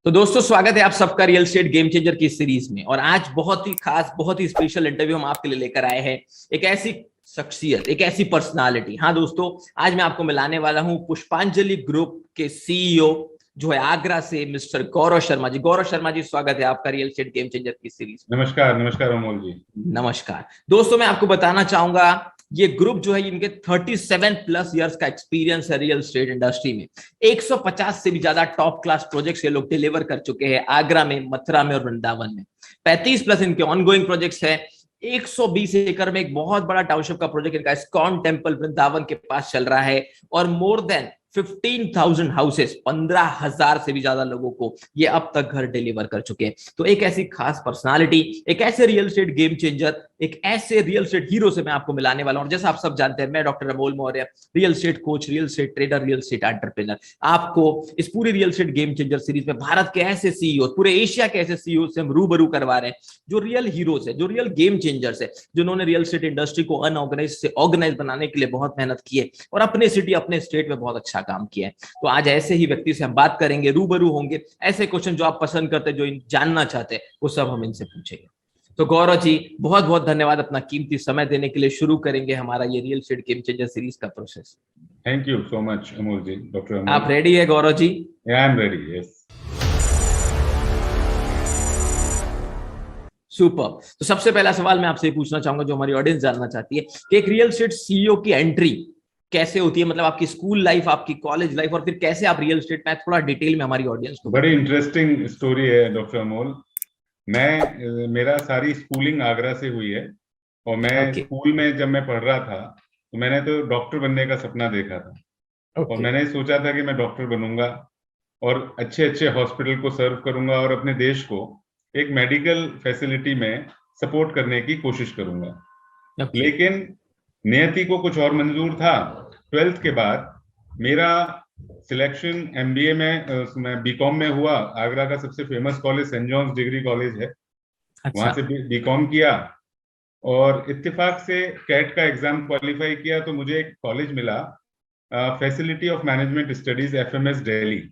तो दोस्तों स्वागत है आप सबका रियल एस्टेट गेम चेंजर की सीरीज में। और आज बहुत ही खास बहुत ही स्पेशल इंटरव्यू हम आपके लिए लेकर आए हैं। एक ऐसी शख्सियत, एक ऐसी पर्सनालिटी। हाँ दोस्तों, आज मैं आपको मिलाने वाला हूं पुष्पांजलि ग्रुप के सीईओ जो है आगरा से, मिस्टर गौरव शर्मा जी। गौरव शर्मा जी, स्वागत है आपका रियल एस्टेट गेम चेंजर की सीरीज में। नमस्कार। नमस्कार अमोल जी। नमस्कार दोस्तों, मैं आपको बताना चाहूंगा ये ग्रुप जो है इनके 37 प्लस इयर्स का एक्सपीरियंस है रियल एस्टेट इंडस्ट्री में। 150 से भी ज्यादा टॉप क्लास प्रोजेक्ट्स ये लोग डिलीवर कर चुके हैं आगरा में, मथुरा में और वृंदावन में। 35 प्लस इनके ऑनगोइंग प्रोजेक्ट्स है। 120 एकड़ में एक बहुत बड़ा टाउनशिप का प्रोजेक्ट इनका इस्कॉन टेम्पल वृंदावन के पास चल रहा है। और मोर देन 15,000 हाउसेस, 15,000 से भी ज्यादा लोगों को ये अब तक घर डिलीवर कर चुके हैं। तो एक ऐसी खास पर्सनालिटी, एक ऐसे रियल एस्टेट गेम चेंजर, एक ऐसे रियल एस्टेट हीरो से मैं आपको मिलाने वाला हूं। और जैसा आप सब जानते हैं, मैं doctor Amol Maurya, real estate coach, real estate trader, real estate entrepreneur, आपको इस पूरी real estate game changer series में भारत के ऐसे सीईओ, पूरे एशिया के ऐसे सीईओ से हम रूबरू करवा रहे हैं जो रियल हीरोज है, जो रियल गेम चेंजर्स है, जिन्होंने रियल एस्टेट इंडस्ट्री को अनऑर्गेनाइज से ऑर्गेनाइज बनाने के लिए बहुत मेहनत की है और अपने सिटी, अपने स्टेट में बहुत अच्छा काम किया है। तो आज ऐसे ही व्यक्ति से हम बात करेंगे, रूबरू होंगे। ऐसे क्वेश्चन जो आप पसंद करते हैं, जो जानना चाहते हैं, वो सब हम इनसे पूछेंगे। तो गौरव जी, बहुत बहुत धन्यवाद अपना कीमती समय देने के लिए। शुरू करेंगे हमारा ये real estate game changer series का process. Thank you so much Amol ji, doctor Amol. आप रेडी है Gaurav ji? I am ready, yes. Super. तो सबसे पहला सवाल मैं आपसे पूछना चाहूंगा, जो हमारी ऑडियंस जानना चाहती है कि एक रियल एस्टेट सीईओ की एंट्री कैसे होती है। मतलब आपकी स्कूल लाइफ, आपकी कॉलेज लाइफ, और फिर कैसे आप रियल एस्टेट में, थोड़ा डिटेल में हमारी ऑडियंस को। बड़ी इंटरेस्टिंग स्टोरी है डॉक्टर अमोल। मेरा सारी स्कूलिंग आगरा से हुई है और मैं स्कूल में जब मैं पढ़ रहा था तो मैंने तो डॉक्टर बनने का सपना देखा था। और मैंने सोचा था कि मैं डॉक्टर बनूंगा और अच्छे अच्छे हॉस्पिटल को सर्व करूंगा और अपने देश को एक मेडिकल फैसिलिटी में सपोर्ट करने की कोशिश करूंगा। लेकिन नियति को कुछ और मंजूर था। 12th के बाद मेरा सिलेक्शन एमबीए में बीकॉम में हुआ। आगरा का सबसे famous college St John's degree college है। वहां से बीकॉम किया और इत्तेफाक से कैट का एग्जाम क्वालिफाई किया तो मुझे एक कॉलेज मिला, facility of management studies, FMS Delhi.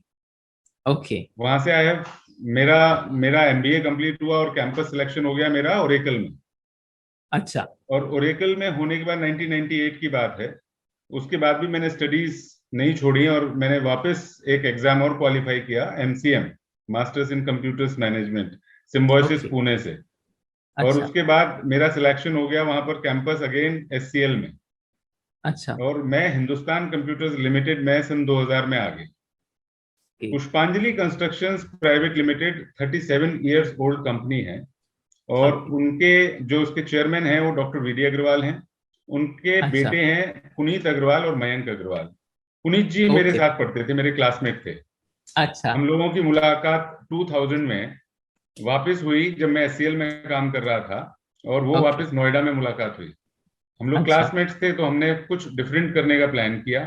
वहां से आया। मेरा एमबीए कंप्लीट हुआ और कैंपस सिलेक्शन हो गया मेरा ओरेकल में। अच्छा। और ओरेकल में होने के बाद 1998 की बात है। उसके बाद भी मैंने स्टडीज नहीं छोड़ी और मैंने वापस एक एग्जाम और क्वालिफाई किया, MCM, masters in computers management, Symbiosis Pune से। और उसके बाद मेरा सिलेक्शन हो गया वहां पर कैंपस अगेन एचसीएल में। अच्छा। और मैं हिंदुस्तान कंप्यूटर्स लिमिटेड में सन 2000 में आ गई। पुष्पांजलि constructions private limited 37 years old company है और उनके जो उसके चेयरमैन हैं वो डॉक्टर वीडी अग्रवाल हैं। उनके बेटे हैं पुनीत अग्रवाल और मयंक अग्रवाल। पुनीत जी मेरे साथ पढ़ते थे, मेरे क्लासमेट थे। अच्छा। हम लोगों की मुलाकात 2000 में वापस हुई जब मैं एचसीएल में काम कर रहा था और वो वापस नोएडा में मुलाकात हुई। हम लोग क्लासमेट्स थे तो हमने कुछ डिफरेंट करने का प्लान किया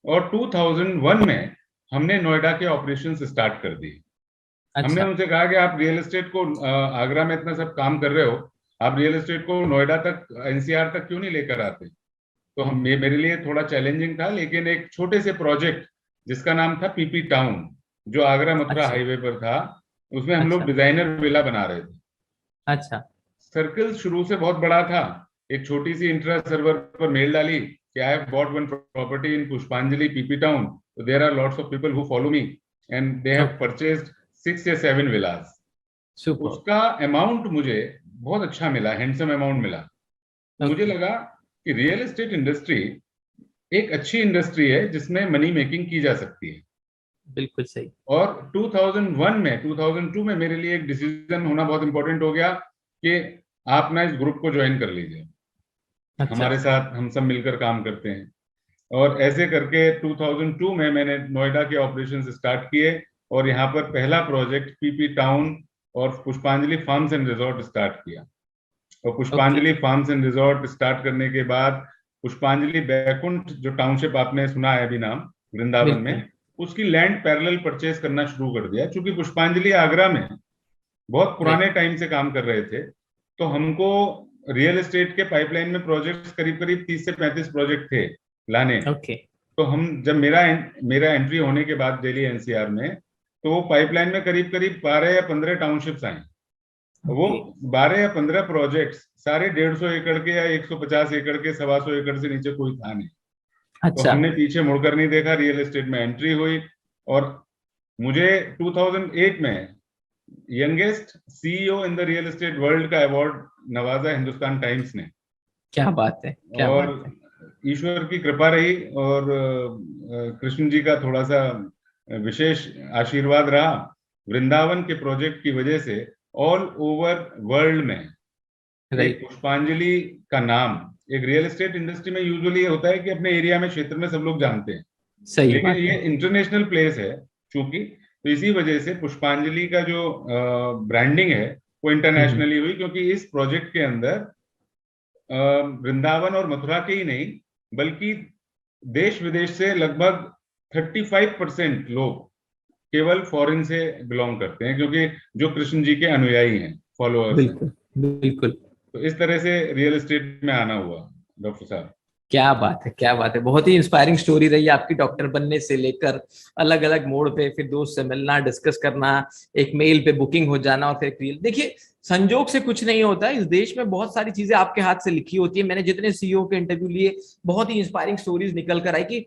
और 2001 में हमने नोएडा के ऑपरेशंस स्टार्ट कर दिए। हमने उनसे कहा कि आप रियल एस्टेट को आगरा में इतना सब काम कर रहे हो, आप रियल एस्टेट को नोएडा तक, एनसीआर तक क्यों नहीं लेकर आते। तो मेरे लिए थोड़ा चैलेंजिंग था, लेकिन एक छोटे से प्रोजेक्ट जिसका नाम था पीपी टाउन, जो आगरा मथुरा हाईवे पर था, उसमें हम लोग डिजाइनर विला बना रहे थे। सर्कल शुरू से बहुत बड़ा था। एक छोटी सी इंट्रा सर्वर पर मेल डाली कि I have bought one property in Pushpanjali PP town, so there are lots of people who follow me and they have purchased 6 या 7 villas. उसका अमाउंट मुझे बहुत अच्छा मिला, हैंडसम अमाउंट मिला। मुझे लगा कि रियल एस्टेट इंडस्ट्री एक अच्छी इंडस्ट्री है जिसमें मनी मेकिंग की जा सकती है। बिल्कुल सही। और 2002 में मेरे लिए एक डिसीजन होना बहुत इंपॉर्टेंट हो गया कि आप ना इस ग्रुप को ज्वाइन कर लीजिए। हमारे साथ हम सब मिलकर काम करते हैं। और ऐसे करके 2002 में मैंने नोएडा के ऑपरेशंस स्टार्ट किए और यहाँ पर पहला प्रोजेक्ट पीपी टाउन और पुष्पांजलि फार्म्स एंड रिजॉर्ट स्टार्ट किया। और पुष्पांजलि फार्म्स एंड रिजॉर्ट स्टार्ट करने के बाद पुष्पांजलि बैकुंठ, जो टाउनशिप आपने सुना है अभी नाम, वृंदावन में, उसकी लैंड पैरेलल परचेज करना शुरू कर दिया। क्योंकि पुष्पांजलि आगरा में बहुत पुराने टाइम से काम कर रहे थे तो हमको रियल एस्टेट के पाइपलाइन में प्रोजेक्ट्स करीब 30 से 35 प्रोजेक्ट थे लाने। तो हम जब मेरा एंट्री होने के बाद दिल्ली एनसीआर में, तो वो पाइपलाइन में करीब करीब 12 या 15 टाउनशिप्स आए। वो 12 या 15 प्रोजेक्ट्स सारे 150 एकड़ के या 150 एकड़ के, 125 एकड़ से नीचे कोई था नहीं। तो अच्छा। हमने पीछे मुड़कर नहीं देखा, रियल एस्टेट में एंट्री हुई। और मुझे 2008 में youngest CEO in the real estate world का अवार्ड नवाजा हिंदुस्तान टाइम्स ने। क्या बात है, क्या और बात है। ईश्वर की कृपा रही और कृष्ण जी का थोड़ा सा विशेष आशीर्वाद रहा। वृंदावन के प्रोजेक्ट की वजह से ऑल ओवर वर्ल्ड में एक राइट। पुष्पांजलि का नाम, एक रियल एस्टेट इंडस्ट्री में यूजुअली होता है कि अपने एरिया में, क्षेत्र में सब लोग जानते हैं, सही लेकिन बात ये है। इंटरनेशनल प्लेस है चूंकि, तो इसी वजह से पुष्पांजलि का जो ब्रांडिंग है वो हम्म। इंटरनेशनली हुई, क्योंकि इस प्रोजेक्ट के अंदर वृंदावन और मथुरा के ही नहीं बल्कि देश विदेश से लगभग 35% लोग केवल फॉरेन से बिलोंग करते हैं, क्योंकि जो कृष्ण जी के अनुयायी हैं, फॉलोअर्स हैं। बिल्कुल बिल्कुल। तो इस तरह से रियल एस्टेट में आना हुआ डॉक्टर साहब। क्या बात है, क्या बात है। बहुत ही इंस्पायरिंग स्टोरी रही आपकी, डॉक्टर बनने से लेकर अलग अलग मोड़ पे, फिर दोस्त से मिलना, डिस्कस करना, एक मेल पे बुकिंग हो जाना, और फिर रियल। देखिए, संजोग से कुछ नहीं होता है इस देश में, बहुत सारी चीजें आपके हाथ से लिखी होती है। मैंने जितने सीईओ के इंटरव्यू लिए, बहुत ही इंस्पायरिंग स्टोरीज निकल कर आई कि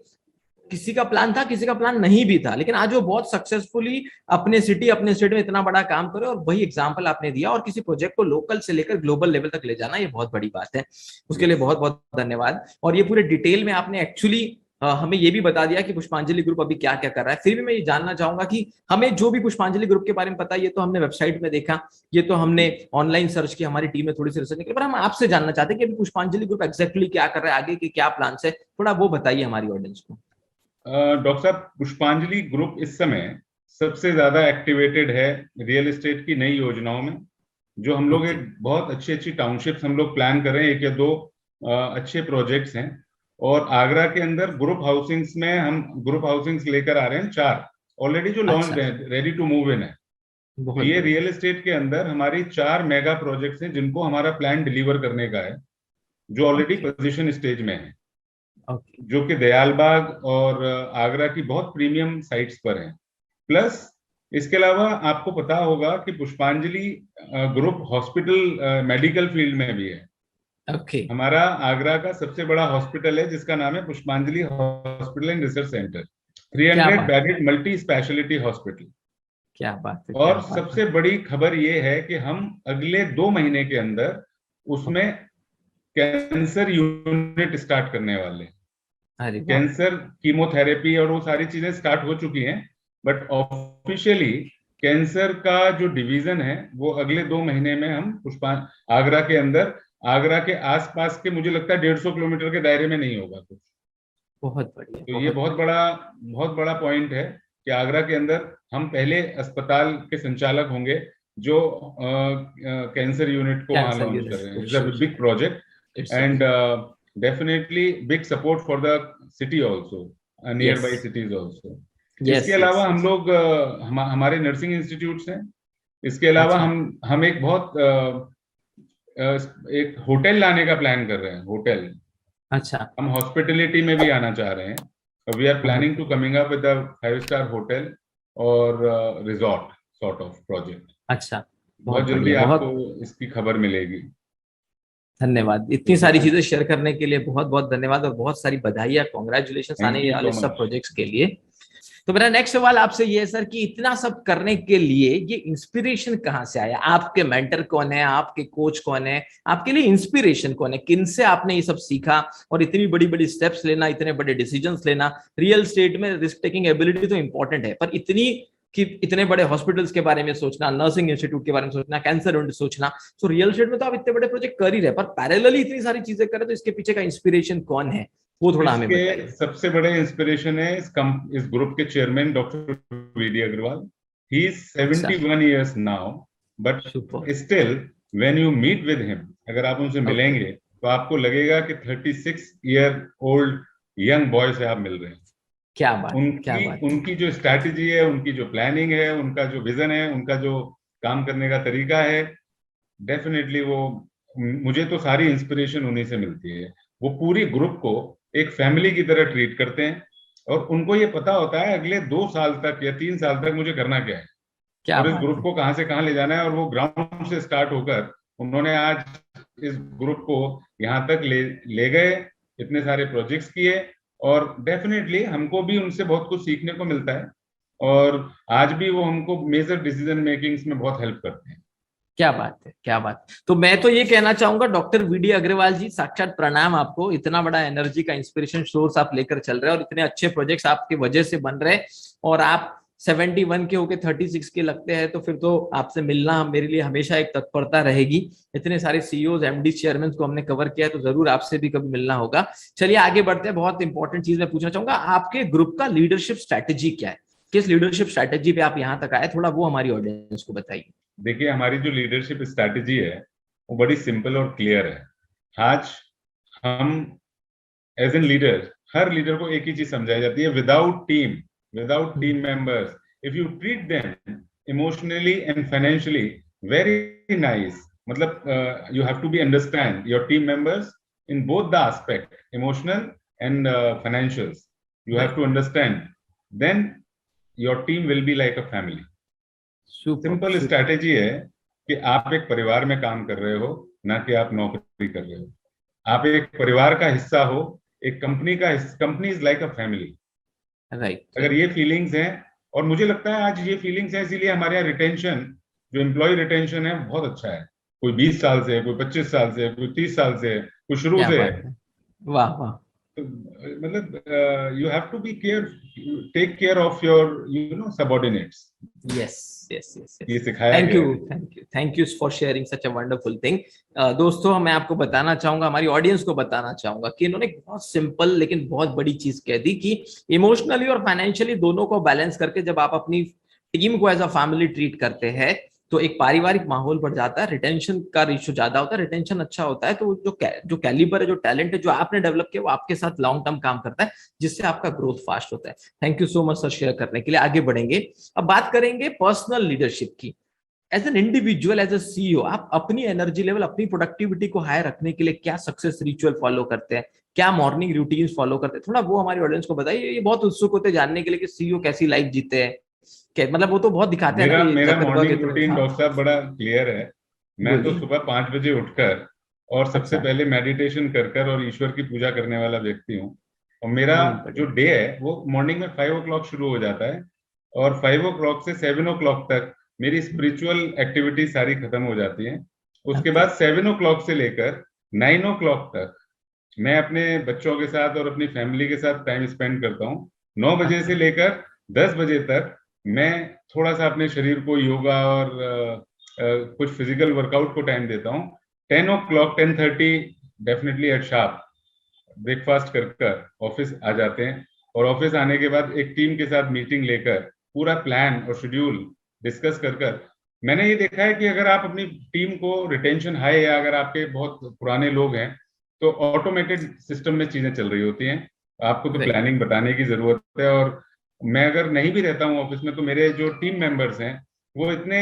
किसी का प्लान था, किसी का प्लान नहीं भी था, लेकिन आज वो बहुत सक्सेसफुली अपने सिटी, अपने स्टेट में इतना बड़ा काम करे। और वही एग्जांपल आपने दिया, और किसी प्रोजेक्ट को लोकल से लेकर ग्लोबल लेवल तक ले जाना, ये बहुत बड़ी बात है। उसके लिए बहुत बहुत धन्यवाद। और ये पूरे डिटेल में आपने एक्चुअली हमें ये भी बता दिया कि पुष्पांजलि ग्रुप अभी क्या क्या कर रहा है। फिर भी मैं ये जानना चाहूंगा कि हमें जो भी पुष्पांजलि ग्रुप के बारे में पता है, ये तो हमने वेबसाइट में देखा, ये तो हमने ऑनलाइन सर्च किया, हमारी टीम में थोड़ी सी रिसर्च निकली, पर हम आपसे जानना चाहते हैं कि अभी पुष्पांजलि ग्रुप एक्जैक्टली क्या कर रहा है, आगे के क्या प्लान है, थोड़ा वो बताइए हमारी ऑडियंस को। डॉक्टर साहब, पुष्पांजलि ग्रुप इस समय सबसे ज्यादा एक्टिवेटेड है रियल एस्टेट की नई योजनाओं में। जो हम लोग ओके। एक बहुत अच्छी अच्छी टाउनशिप्स हम लोग प्लान कर रहे हैं, एक या दो अच्छे प्रोजेक्ट्स हैं। और आगरा के अंदर ग्रुप हाउसिंग्स में हम ग्रुप हाउसिंग्स लेकर आ रहे हैं 4 ऑलरेडी, जो लॉन्च अच्छा। है, रेडी टू मूव इन है। तो बहुत ये बढ़िया। रियल एस्टेट के अंदर हमारी 4 मेगा प्रोजेक्ट्स हैं जिनको हमारा प्लान डिलीवर करने का है, जो ऑलरेडी ओके। पोजीशन स्टेज में है, ओके। जो कि दयालबाग और आगरा की बहुत प्रीमियम साइट्स पर है। प्लस इसके अलावा आपको पता होगा कि पुष्पांजलि ग्रुप हॉस्पिटल मेडिकल फील्ड में भी है। ओके। हमारा आगरा का सबसे बड़ा हॉस्पिटल है जिसका नाम है पुष्पांजलि हॉस्पिटल एंड रिसर्च सेंटर, क्या 300 बात है, बेडेड मल्टी स्पेशलिटी हॉस्पिटल। क्या बात है, क्या और बात है। सबसे बड़ी खबर ये है कि हम अगले 2 महीने के अंदर उसमें ओके। कैंसर यूनिट स्टार्ट करने वाले हैं। अरे वाह। कैंसर कीमोथेरेपी और वो सारी चीजें स्टार्ट हो चुकी हैं, बट ऑफिशियली कैंसर का जो डिवीजन है वो अगले 2 महीने में हम पुष्पा आगरा के अंदर, आगरा के आसपास के, मुझे लगता है 150 किलोमीटर के दायरे में नहीं होगा कुछ। बहुत बढ़िया, तो ये बहुत बढ़िया। बहुत बड़ा पॉइंट है कि आगरा के अंदर हम पहले अस्पताल के संचालक होंगे जो कैंसर यूनिट को वहां कैंसर लॉन्च कर यूनिट रहे हैं। को इट्स अ शुरू big project it's and definitely big support for the city also, near yes. By cities also. इसके यस यस अलावा हम यस। लोग हमारे नर्सिंग इंस्टीट्यूट्स हैं। इसके अलावा अच्छा। हम एक बहुत एक होटल लाने का प्लान कर रहे हैं, होटल। अच्छा। हम हॉस्पिटलिटी में भी आना चाह रहे हैं। वी आर बहुत प्लानिंग टू बढ़िया। Coming up with 5 star hotel और रिजॉर्ट सॉर्ट ऑफ प्रोजेक्ट। अच्छा। बहुत बहुत जल्दी बढ़िया, आपको बहुत इसकी खबर मिलेगी। धन्यवाद। इतनी सारी चीजें शेयर करने के लिए बहुत बहुत धन्यवाद, और बहुत सारी बधाइयाँ, कॉन्ग्रेचुलेशन थैंक आने यू वाले सो सब मच। प्रोजेक्ट्स के लिए। तो मेरा नेक्स्ट सवाल आपसे ये है सर, कि इतना सब करने के लिए ये इंस्पिरेशन कहाँ से आया? आपके मेंटर कौन है, आपके कोच कौन है, आपके लिए इंस्पिरेशन कौन है, किन से आपने ये सब सीखा? और इतनी बड़ी बड़ी स्टेप्स लेना, इतने बड़े डिसीजंस लेना, रियल स्टेट में रिस्क टेकिंग एबिलिटी तो इंपॉर्टेंट है, पर इतनी कि इतने बड़े हॉस्पिटल्स के बारे में सोचना, नर्सिंग इंस्टीट्यूट के बारे में सोचना, कैंसर यूनिट सोचना, तो रियल स्टेट में तो आप इतने बड़े प्रोजेक्ट कर ही रहे, पर पैरेलली इतनी सारी चीजें कर रहे, तो इसके पीछे का इंस्पिरेशन कौन है, वो थोड़ा हमें इसके बताइए। सबसे बड़े इंस्पिरेशन है इस ग्रुप के chairman doctor V D Agarwal. He is अच्छा। 71 years now, but super. Still when you meet with him, अगर आप उनसे ओके। मिलेंगे तो आपको लगेगा कि 36 ईयर ओल्ड यंग बॉय से आप मिल रहे हैं। क्या बात है, क्या उनकी बात है। उनकी जो स्ट्रैटेजी है, उनकी जो प्लानिंग है, उनका जो विजन है, उनका जो काम करने का तरीका है, डेफिनेटली वो, मुझे तो सारी इंस्पिरेशन उन्हीं से मिलती है। वो पूरी ग्रुप को एक फैमिली की तरह ट्रीट करते हैं। और उनको ये पता होता है अगले 2 साल तक या 3 साल तक मुझे करना क्या है क्या और इस बात ग्रुप है। को कहाँ से कहाँ ले जाना है। और वो ग्राउंड से स्टार्ट होकर उन्होंने आज इस ग्रुप को यहाँ तक ले गए, इतने सारे प्रोजेक्ट्स किए, और डेफिनेटली हमको भी उनसे बहुत कुछ सीखने को मिलता है। और आज भी वो हमको मेजर डिसीजन मेकिंग्स में बहुत हेल्प करते हैं। क्या बात है, क्या बात। तो मैं तो ये कहना चाहूंगा डॉक्टर वीडी अग्रवाल जी, साक्षात प्रणाम आपको। इतना बड़ा एनर्जी का इंस्पिरेशन सोर्स आप लेकर चल रहे हैं और इतने अच्छे प्रोजेक्ट्स आपकी वजह से बन रहे हैं, और आप 71 के होके 36 के लगते हैं, तो फिर तो आपसे मिलना मेरे लिए हमेशा एक तत्परता रहेगी। इतने सारे सीईओज, एमडी, चेयरमैन को हमने कवर किया है, तो जरूर आपसे भी कभी मिलना होगा। चलिए आगे बढ़ते हैं। बहुत इंपॉर्टेंट चीज मैं पूछना चाहूंगा, आपके ग्रुप का लीडरशिप स्ट्रैटेजी क्या है? किस लीडरशिप स्ट्रैटेजी पे आप यहाँ तक आए, थोड़ा वो हमारी ऑडियंस को बताइए। देखिए, हमारी जो लीडरशिप स्ट्रैटेजी है वो बड़ी सिंपल और क्लियर है। आज हम एज एन लीडर, हर लीडर को एक ही चीज समझाई जाती है, without team members, if you treat them emotionally and financially very nice, मतलब you have to be understand your team members in both the aspect, emotional and financials, you have to understand, then your team will be like a family. Simple super. Strategy है कि आप एक परिवार में काम कर रहे हो, ना कि आप नौकरी कर रहे हो। आप एक परिवार का हिस्सा हो, एक कंपनी का, company is like a family. Right. अगर ये फीलिंग्स हैं, और मुझे लगता है आज ये फीलिंग्स हैं, इसीलिए हमारे यहाँ रिटेंशन, जो एम्प्लॉय रिटेंशन है, बहुत अच्छा है। कोई 20 साल से है, कोई 25 साल से है, कोई 30 साल से है, कोई शुरू क्या से है। बात है, वाह वाह। तो मतलब you have to be care, take care of your subordinates. Yes yes yes ये यस। सिखाया थैंक गया यू, है। Thank you, thank you for sharing such a wonderful thing. दोस्तों, मैं आपको बताना चाहूंगा, हमारी ऑडियंस को बताना चाहूंगा कि इन्होंने एक बहुत सिंपल लेकिन बहुत बड़ी चीज कह दी कि इमोशनली और फाइनेंशियली दोनों को बैलेंस करके जब आप अपनी टीम को एज अ फैमिली ट्रीट करते हैं, तो एक पारिवारिक माहौल बढ़ जाता है, रिटेंशन का रेशियो ज्यादा होता है, रिटेंशन अच्छा होता है, तो जो कैलिबर है, जो टैलेंट है, जो आपने डेवलप किया, वो आपके साथ लॉन्ग टर्म काम करता है, जिससे आपका ग्रोथ फास्ट होता है। Thank you so much sir share करने के लिए। आगे बढ़ेंगे, अब बात करेंगे पर्सनल लीडरशिप की। As an individual, as a CEO, आप अपनी एनर्जी लेवल, अपनी प्रोडक्टिविटी को हाई रखने के लिए क्या सक्सेस रिचुअल फॉलो करते हैं, क्या मॉर्निंग रूटीन्स फॉलो करते हैं, थोड़ा वो हमारी ऑडियंस को बताइए। ये बहुत उत्सुक होते हैं जानने के लिए कि सीईओ कैसी लाइफ जीते हैं, मतलब वो तो बहुत दिखाते हैं ना मेरा कि मेरा जकरबर्ग मॉर्निंग इतने। रूटीन हाँ, डॉक्टर साहब बड़ा क्लियर है। मैं तो बोलिए। सुबह 5 बजे उठकर और सबसे अच्छा। पहले मेडिटेशन कर कर और ईश्वर की पूजा करने वाला व्यक्ति हूँ। और मेरा बहुत जो बढ़िया। डे है वो मॉर्निंग में 5 o'clock शुरू हो जाता है, और 5 o'clock से 7 o'clock तक मेरी स्पिरिचुअल एक्टिविटी सारी खत्म हो जाती है। उसके ओके। बाद 7 o'clock से लेकर 9 o'clock तक मैं अपने बच्चों के साथ और अपनी फैमिली के साथ टाइम स्पेंड करता हूँ। 9 बजे से अच्छा। लेकर 10 बजे तक मैं थोड़ा सा अपने शरीर को योगा और कुछ फिजिकल वर्कआउट को टाइम देता हूँ। 10 o'clock 10:30 definitely eight sharp breakfast कर कर ऑफिस आ जाते हैं, और ऑफिस आने के बाद एक टीम के साथ मीटिंग लेकर पूरा प्लान और शेड्यूल डिस्कस कर कर, मैंने ये देखा है कि अगर आप अपनी टीम को रिटेंशन हाई है, अगर आपके बहुत पुराने लोग हैं, तो ऑटोमेटेड सिस्टम में चीजें चल रही होती हैं। आपको तो राइट। प्लानिंग बताने की जरूरत है। और मैं अगर नहीं भी रहता हूँ ऑफिस में, तो मेरे जो टीम मेंबर्स हैं वो इतने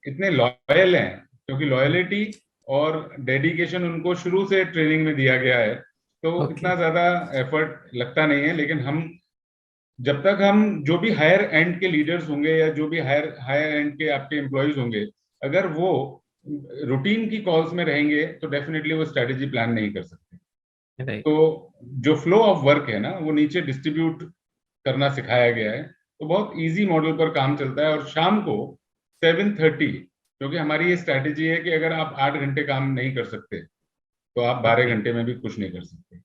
इतने लॉयल हैं, क्योंकि लॉयलिटी और डेडिकेशन उनको शुरू से ट्रेनिंग में दिया गया है। तो ओके। इतना ज्यादा एफर्ट लगता नहीं है। लेकिन हम, जब तक हम जो भी हायर एंड के लीडर्स होंगे या जो भी हायर हायर एंड के आपके एम्प्लॉयज होंगे, अगर वो रूटीन की कॉल्स में रहेंगे तो डेफिनेटली वो स्ट्रेटेजी प्लान नहीं कर सकते। राइट। तो जो फ्लो ऑफ वर्क है ना, वो नीचे डिस्ट्रीब्यूट करना सिखाया गया है, तो बहुत इजी मॉडल पर काम चलता है। और शाम को 7:30, क्योंकि हमारी ये स्ट्रैटेजी है कि अगर आप 8 घंटे काम नहीं कर सकते तो आप बारह ओके। घंटे में भी कुछ नहीं कर सकते।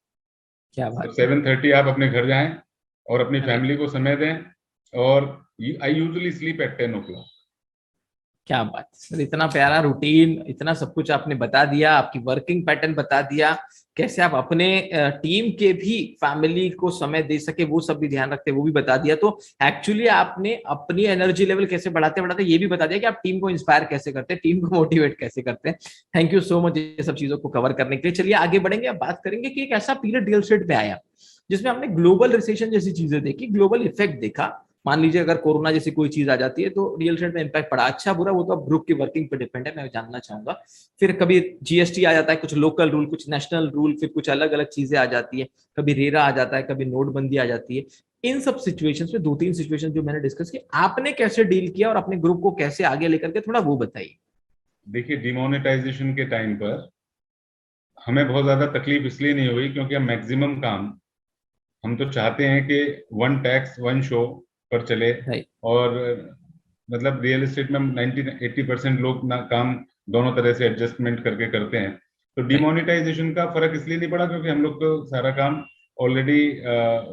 क्या तो बात है। 7:30 आप अपने घर जाएं और अपनी राइट। फैमिली को समय दें। और I usually sleep at 10 o'clock। क्या बात सर, इतना प्यारा रूटीन, इतना सब कुछ आपने बता दिया, आपकी वर्किंग पैटर्न बता दिया, कैसे आप अपने टीम के भी फैमिली को समय दे सके, वो सब भी ध्यान रखते हैं, वो भी बता दिया। तो एक्चुअली आपने अपनी एनर्जी लेवल कैसे बढ़ाते बढ़ाते ये भी बता दिया कि आप टीम को इंस्पायर कैसे करते हैं, टीम को मोटिवेट कैसे करते हैं। थैंक यू सो मच ये सब चीजों को कवर करने के लिए। चलिए आगे बढ़ेंगे, अब बात करेंगे कि एक ऐसा पीरियड रियल एस्टेट में आया जिसमें हमने ग्लोबल रिसेशन जैसी चीजें देखी, ग्लोबल इफेक्ट देखा। मान लीजिए अगर कोरोना जैसी कोई चीज आ जाती है तो रियल एस्टेट में इम्पैक्ट पड़ा, अच्छा बुरा वो तो अब ग्रुप की वर्किंग पे डिपेंड है, मैं जानना चाहूंगा। फिर कभी जीएसटी आ जाता है, कुछ लोकल रूल, कुछ नेशनल रूल, फिर कुछ अलग अलग चीजें आ जाती है, कभी रेरा आ जाता है, कभी नोटबंदी आ जाती है। इन सब सिचुएशंस में, 2-3 सिचुएशन जो मैंने डिस्कस की, आपने कैसे डील किया और अपने ग्रुप को कैसे आगे लेकर के, थोड़ा वो बताइए। देखिए, डिमोनेटाइजेशन के टाइम पर हमें बहुत ज्यादा तकलीफ इसलिए नहीं हुई क्योंकि हम मैक्सिमम काम, हम तो चाहते हैं कि वन टैक्स वन शो पर चले। राइट। और मतलब रियल एस्टेट में 90-80% लोग ना काम दोनों तरह से एडजस्टमेंट करके करते हैं। तो राइट। डिमोनेटाइजेशन का फर्क इसलिए नहीं पड़ा क्योंकि हम लोग तो सारा काम ऑलरेडी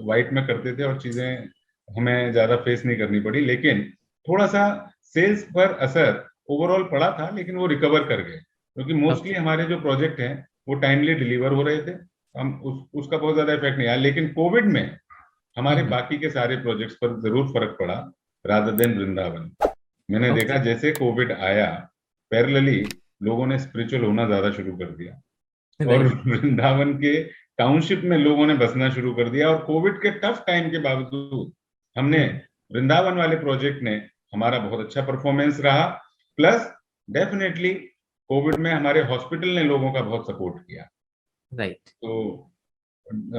वाइट में करते थे और चीजें हमें ज्यादा फेस नहीं करनी पड़ी। लेकिन थोड़ा सा सेल्स पर असर ओवरऑल पड़ा था, लेकिन वो रिकवर कर गए क्योंकि मोस्टली ओके। हमारे जो प्रोजेक्ट हैं वो टाइमली डिलीवर हो रहे थे। हम उसका बहुत ज्यादा इफेक्ट नहीं आया। लेकिन कोविड में हमारे बाकी के सारे प्रोजेक्ट्स पर जरूर फर्क पड़ा, रादर देन वृंदावन। मैंने देखा ओके। जैसे कोविड आया, पैरेलली लोगों ने स्पिरिचुअल होना ज्यादा शुरू कर दिया और राइट। वृंदावन के टाउनशिप में लोगों ने बसना शुरू कर दिया। और कोविड के टफ टाइम के बावजूद हमने, वृंदावन वाले प्रोजेक्ट ने हमारा बहुत अच्छा परफॉर्मेंस रहा। प्लस डेफिनेटली कोविड में हमारे हॉस्पिटल ने लोगों का बहुत सपोर्ट किया। राइट। तो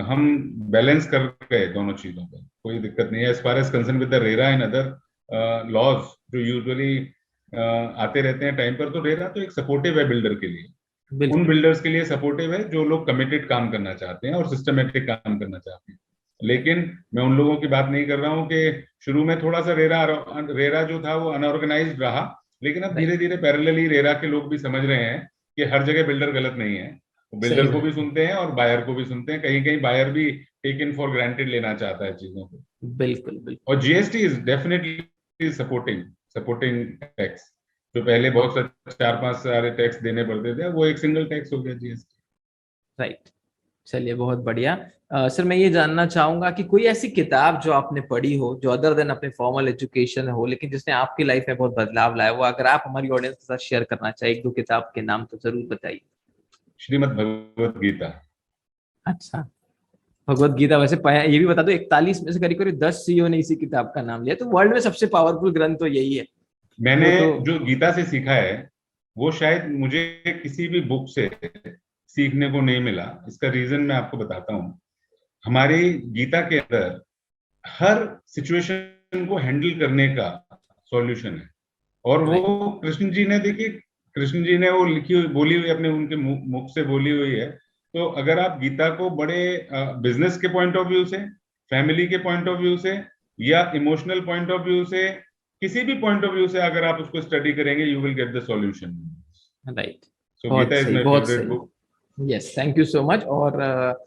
हम बैलेंस कर गए दोनों चीजों पर, कोई दिक्कत नहीं है। As far as concern with the RERA and other laws जो यूजुअली आते रहते हैं टाइम पर, तो रेरा तो एक सपोर्टिव है बिल्डर के लिए, उन बिल्कुल। बिल्डर्स के लिए सपोर्टिव है जो लोग कमिटेड काम करना चाहते हैं और सिस्टमेटिक काम करना चाहते हैं। लेकिन मैं उन लोगों की बात नहीं कर रहा हूं कि शुरू में थोड़ा सा रेरा जो था वो अनऑर्गेनाइज्ड रहा, लेकिन अब राइट। धीरे धीरे पैरेलली रेरा के लोग भी समझ रहे हैं कि हर जगह बिल्डर गलत नहीं है। सही बिल्डर को बात भी है। सुनते हैं और बायर को भी सुनते हैं। कहीं कहीं बायर भी टेक इन फॉर ग्रांटेड लेना चाहता है चीजों को। बिल्कुल बिल्कुल। और GST is definitely supporting supporting tax. जो पहले बहुत ओके। सारे 4-5 सारे टैक्स देने पड़ते थे, वो एक सिंगल टैक्स हो गया, जीएसटी। राइट। चलिए, बहुत बढ़िया। सर, मैं ये जानना चाहूंगा कि कोई ऐसी किताब जो आपने पढ़ी हो, जो अदर देन अपने फॉर्मल एजुकेशन हो, लेकिन जिसने आपकी लाइफ में बहुत बदलाव लाया, वो अगर आप हमारी ऑडियंस के साथ शेयर करना चाहे, 1-2 किताब के नाम तो जरूर बताइए। श्रीमद् भगवत गीता। अच्छा। भगवत गीता, वैसे ये भी बता दो, 41 में से करीब करीब 10 सीईओ ने इसी किताब का नाम लिया, तो वर्ल्ड में सबसे पावरफुल ग्रंथ तो यही है। मैंने वो तो। जो गीता से सीखा है वो शायद मुझे किसी भी बुक से सीखने को नहीं मिला। इसका रीजन मैं आपको बताता हूँ। हमारी गीता के अंदर हर सिचुएशन को हैंडल करने का सॉल्यूशन है। और वो राइट। कृष्ण जी ने, देखिए कृष्ण जी ने वो लिखी हुई, बोली हुई, अपने उनके मुख से बोली हुई है। तो अगर आप गीता को बड़े बिजनेस के पॉइंट ऑफ व्यू से, फैमिली के पॉइंट ऑफ व्यू से, या इमोशनल पॉइंट ऑफ व्यू से, किसी भी पॉइंट ऑफ व्यू से अगर आप उसको स्टडी करेंगे, you will get the solution. Right. So Gita बहुत इज सही, माई बहुत फेवरेट सही। Book. Yes, thank you so much. और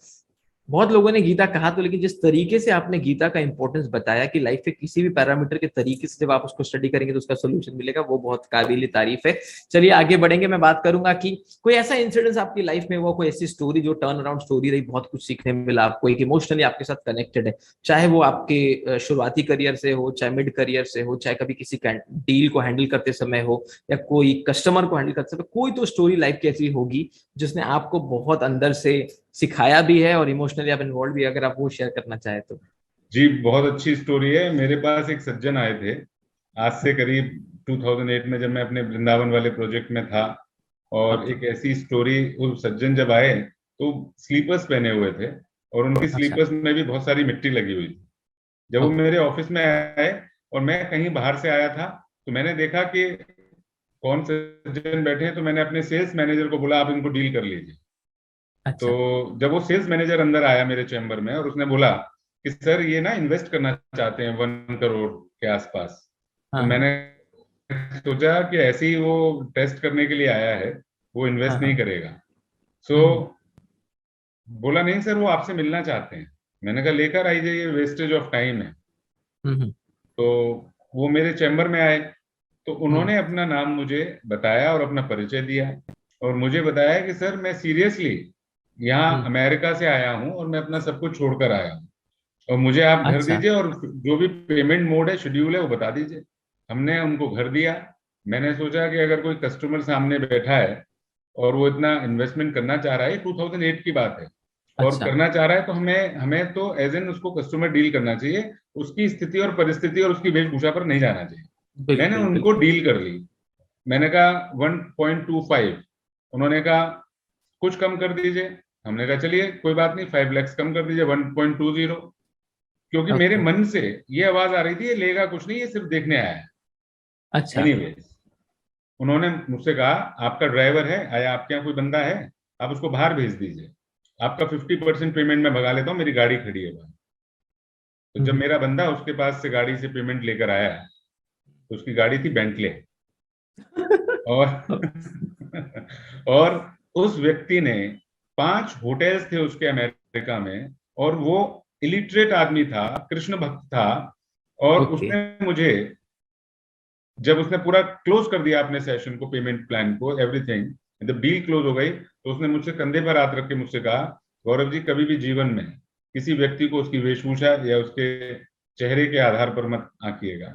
बहुत लोगों ने गीता कहा तो, लेकिन जिस तरीके से आपने गीता का इंपॉर्टेंस बताया कि लाइफ के किसी भी पैरामीटर के तरीके से जब आप उसको स्टडी करेंगे तो उसका सोल्यूशन मिलेगा, वो बहुत काबिल तारीफ है। चलिए आगे बढ़ेंगे। मैं बात करूंगा कि कोई ऐसा इंसिडेंस आपकी लाइफ में हुआ, कोई ऐसी स्टोरी जो टर्न अराउंड स्टोरी रही, बहुत कुछ सीखने मिला आपको, एक इमोशनली आपके साथ कनेक्टेड है, चाहे वो आपके शुरुआती करियर से हो, चाहे मिड करियर से हो, चाहे कभी किसी डील को हैंडल करते समय हो, या कोई कस्टमर को हैंडल करते समय, कोई तो स्टोरी लाइफ की ऐसी होगी जिसने आपको बहुत अंदर से सिखाया भी है और इमोशनली आप इन्वॉल्व भी है, अगर आप वो शेयर करना चाहे तो। जी, बहुत अच्छी स्टोरी है। मेरे पास एक सज्जन आए थे आज से करीब 2008 में, जब मैं अपने वृंदावन वाले प्रोजेक्ट में था। और ओके। एक ऐसी स्टोरी, वो सज्जन जब आए तो स्लीपर्स पहने हुए थे और उनकी अच्छा। स्लीपर्स में भी बहुत सारी मिट्टी लगी हुई थी। जब वो ओके। मेरे ऑफिस में आए और मैं कहीं बाहर से आया था, तो मैंने देखा कि कौन सज्जन बैठे हैं, तो मैंने अपने सेल्स मैनेजर को बोला, आप इनको डील कर लीजिए। अच्छा। तो जब वो सेल्स मैनेजर अंदर आया मेरे चैम्बर में और उसने बोला कि सर ये ना इन्वेस्ट करना चाहते हैं 1 करोड़ के आसपास, तो हाँ हाँ। मैंने सोचा कि ऐसे ही वो टेस्ट करने के लिए आया है, वो हाँ इन्वेस्ट नहीं हाँ। करेगा। सो हम्म। बोला, नहीं सर वो आपसे मिलना चाहते हैं। मैंने कहा लेकर आइए, ये वेस्टेज ऑफ टाइम है। हम्म। तो वो मेरे चैम्बर में आए, तो हम्म। उन्होंने अपना नाम मुझे बताया और अपना परिचय दिया और मुझे बताया कि सर मैं सीरियसली यहाँ हम्म। अमेरिका से आया हूँ और मैं अपना सब कुछ छोड़कर आया हूँ, और मुझे आप घर अच्छा। दीजिए और जो भी पेमेंट मोड है, शेड्यूल है, वो बता दीजिए। हमने उनको घर दिया। मैंने सोचा कि अगर कोई कस्टमर सामने बैठा है और वो इतना इन्वेस्टमेंट करना चाह रहा है, 2008 की बात है, और अच्छा। करना चाह रहा है, तो हमें हमें तो एज एन उसको कस्टमर डील करना चाहिए। उसकी स्थिति और परिस्थिति और उसकी वेशभूषा पर नहीं जाना चाहिए। मैंने बिल्कुल उनको बिल्कुल। डील कर ली। मैंने कहा 1.25। उन्होंने कहा कुछ कम कर दीजिए। हमने कहा चलिए कोई बात नहीं, 5 लाख कम कर दीजिए, 1.20। क्योंकि Okay. मेरे मन से ये आवाज आ रही थी, ये लेगा कुछ नहीं, ये सिर्फ देखने आया है। अच्छा। एनीवेज, उन्होंने मुझसे कहा आपका ड्राइवर है, आया आपके यहाँ कोई बंदा है, आप उसको बाहर भेज दीजिए, आपका 50% पेमेंट मैं भगा लेता हूँ, मेरी गाड़ी खड़ी है बाहर। तो जब मेरा बंदा उसके पास से गाड़ी से पेमेंट लेकर आया, तो उसकी गाड़ी थी बेंटले। और और उस व्यक्ति ने 5 होटल्स थे उसके अमेरिका में, और वो इलिटरेट आदमी था, कृष्ण भक्त था। और ओके। उसने मुझे, जब उसने पूरा क्लोज कर दिया अपने सेशन को, पेमेंट प्लान को, एवरीथिंग, जब डील क्लोज हो गई, तो उसने मुझसे कंधे पर हाथ रख के मुझसे कहा, गौरव जी, कभी भी जीवन में किसी व्यक्ति को उसकी वेशभूषा या उसके चेहरे के आधार पर मत आंकिएगा,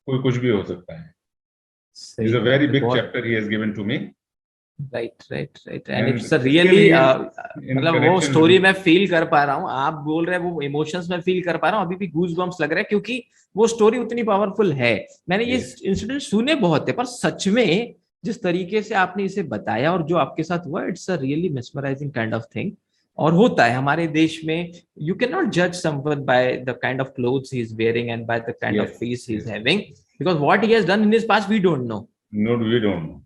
कोई कुछ भी हो सकता है। इज सही अ बात वेरी है, बिग बहुत। Chapter he has given to me. Right, right, right, and and it's a still really, he is in मतलब वो कनेक्शन विद स्टोरी मी। मैं फील कर पा रहा हूँ, आप बोल रहे हैं वो इमोशंस में फील कर पा रहा हूँ, अभी भी गूज बम्स लग रहा है, क्योंकि वो स्टोरी उतनी पावरफुल है। मैंने ये यस, इंसिडेंट सुने बहुत है, पर सच में जिस तरीके से आपने इसे बताया और जो आपके साथ हुआ, it's a really mesmerising kind of thing. और होता है हमारे देश में, यू कैन नॉट जज someone by the kind of clothes he is wearing and by the kind of yes, face he is yes, having, because what he has done in his past we don't know. No, we don't know.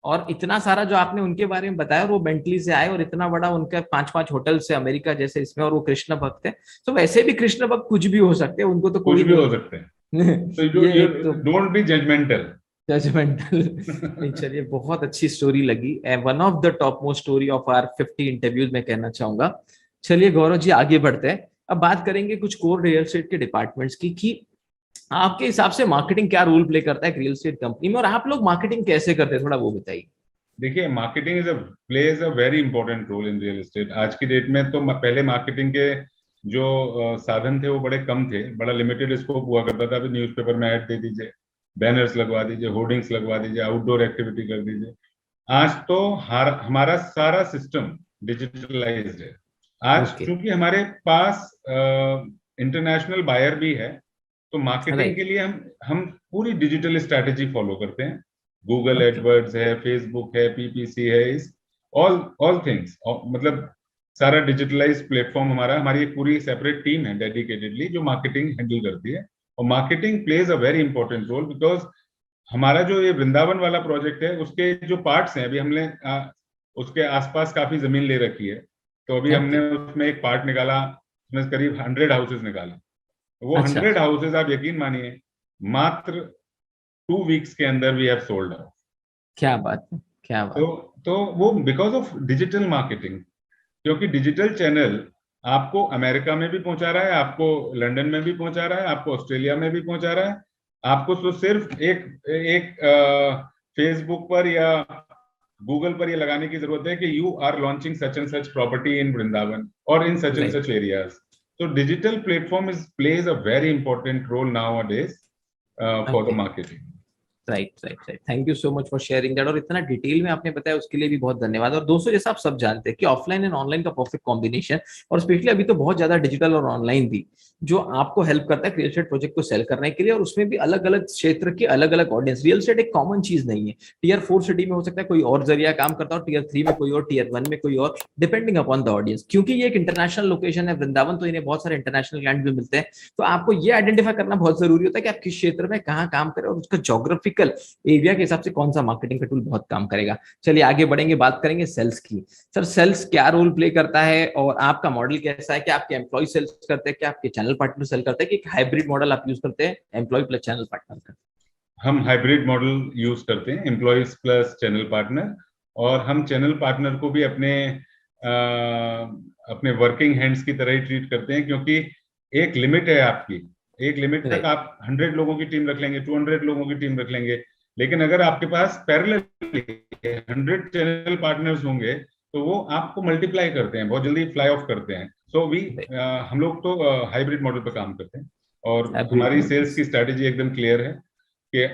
और इतना सारा जो आपने उनके बारे में बताया, और वो बेंटली से आए और इतना बड़ा उनका 5-5 होटल से अमेरिका जैसे इसमें, और वो कृष्ण भक्त है। तो वैसे भी कृष्ण भक्त कुछ भी हो सकते हैं, उनको तो कुछ कोई भी हो नहीं सकते हैं। तो है। ये यू एक तो डोंट बी जजमेंटल। जजमेंटल। नहीं, चलिए, बहुत अच्छी स्टोरी लगी, one of the top most story of our 50 interviews मैं कहना चाहूंगा। चलिए गौरव जी, आगे बढ़ते हैं। अब बात करेंगे कुछ कोर रियल एस्टेट के डिपार्टमेंट्स की, कि आपके हिसाब से मार्केटिंग क्या रोल प्ले करता है रियल एस्टेट कंपनी में, और आप लोग मार्केटिंग कैसे करते हैं, थोड़ा वो बताइए। देखिए, marketing plays a very important role in real estate. आज की डेट में तो पहले मार्केटिंग के जो साधन थे वो बड़े कम थे, बड़ा लिमिटेड स्कोप हुआ करता था। अभी न्यूज़पेपर में ऐड दे दीजिए, बैनर्स लगवा दीजिए, होर्डिंग्स लगवा दीजिए, आउटडोर एक्टिविटी कर दीजिए। आज तो हमारा सारा सिस्टम डिजिटलाइज्ड है। आज ओके। चूंकि हमारे पास इंटरनेशनल बायर भी है, तो मार्केटिंग के राइट। लिए हम पूरी डिजिटल स्ट्रैटेजी फॉलो करते हैं। Google okay. एडवर्ड्स है, फेसबुक है, पीपीसी है, इस ऑल ऑल थिंग्स, मतलब सारा डिजिटलाइज प्लेटफॉर्म हमारा, हमारी एक पूरी सेपरेट टीम है डेडिकेटेडली जो मार्केटिंग हैंडल करती है। और marketing plays a very important role, because हमारा जो ये वृंदावन वाला प्रोजेक्ट है, उसके जो पार्ट्स हैं, अभी हमने उसके आसपास काफी जमीन ले रखी है। तो अभी हमने ओके। उसमें एक पार्ट निकाला, उसमें करीब 100 हाउसेज निकाला। वो अच्छा। 100 हाउसेज, आप यकीन मानिए, मात्र 2 वीक्स के अंदर वी हैव सोल्ड आउट। क्या बात है, क्या तो बात। तो वो बिकॉज ऑफ डिजिटल मार्केटिंग, क्योंकि डिजिटल चैनल आपको अमेरिका में भी पहुंचा रहा है, आपको लंदन में भी पहुंचा रहा है, आपको ऑस्ट्रेलिया में भी पहुंचा रहा है। आपको तो सिर्फ एक एक फेसबुक पर या गूगल पर ये लगाने की जरूरत है कि you are launching such and such property in Vrindavan और in such and right, such areas. तो digital platform is plays a very important role nowadays for the okay. Marketing. Right, right, right, thank you so much for sharing that, और इतना detail में आपने बताया उसके लिए भी बहुत धन्यवाद। और दोस्तों, जैसा आप सब जानते हैं कि ऑफलाइन एंड ऑनलाइन का परफेक्ट कॉम्बिनेशन, और स्पेशली अभी तो बहुत ज्यादा डिजिटल और ऑनलाइन भी, जो आपको हेल्प करता है रियल एस्टेट प्रोजेक्ट को सेल करने के लिए, और उसमें भी अलग अलग क्षेत्र की अलग अलग ऑडियंस। रियल एस्टेट एक कॉमन चीज नहीं है, टीयर 4 सिटी में हो सकता है कोई और जरिया काम करता है, और टीयर 3 में कोई और, टीयर 1 में कोई और, डिपेंडिंग अपॉन द ऑडियंस। क्योंकि ये एक इंटरनेशनल लोकेशन है वृंदावन, तो इन्हें बहुत सारे इंटरनेशनल क्लाइंट भी मिलते हैं। तो आपको ये आइडेंटिफाई करना बहुत जरूरी होता है कि आप किस क्षेत्र में कहाँ काम करें, और उसका जोग्राफिकल एरिया के हिसाब से कौन सा मार्केटिंग का टूल बहुत काम करेगा। चलिए आगे बढ़ेंगे, बात करेंगे सेल्स की। सर, सेल्स क्या रोल प्ले करता है, और आपका मॉडल कैसा है? क्या आपके एम्प्लॉय सेल्स करते हैं, क्या आपके चैनल पार्टनर सेल करते हैं, कि हाइब्रिड मॉडल आप यूज करते हैं, एम्प्लॉय प्लस चैनल पार्टनर का? हम हाइब्रिड मॉडल यूज करते हैं, एम्प्लॉयज प्लस चैनल पार्टनर। और हम चैनल पार्टनर को भी अपने वर्किंग हैंड्स की तरह ही ट्रीट करते हैं, क्योंकि एक लिमिट है आपकी। एक लिमिट तक राइट। आप 100 लोगों की टीम रख लेंगे, 200 लोगों की टीम रख लेंगे, लेकिन अगर आपके पास पैरेलल 100 चैनल पार्टनर्स होंगे, तो वो आपको मल्टीप्लाई करते हैं, बहुत जल्दी फ्लाई ऑफ करते हैं। सो हम लोग तो हाइब्रिड मॉडल पर काम करते हैं। और हाइब्रिड हमारी मॉडल। सेल्स की स्ट्रैटेजी एकदम क्लियर है कि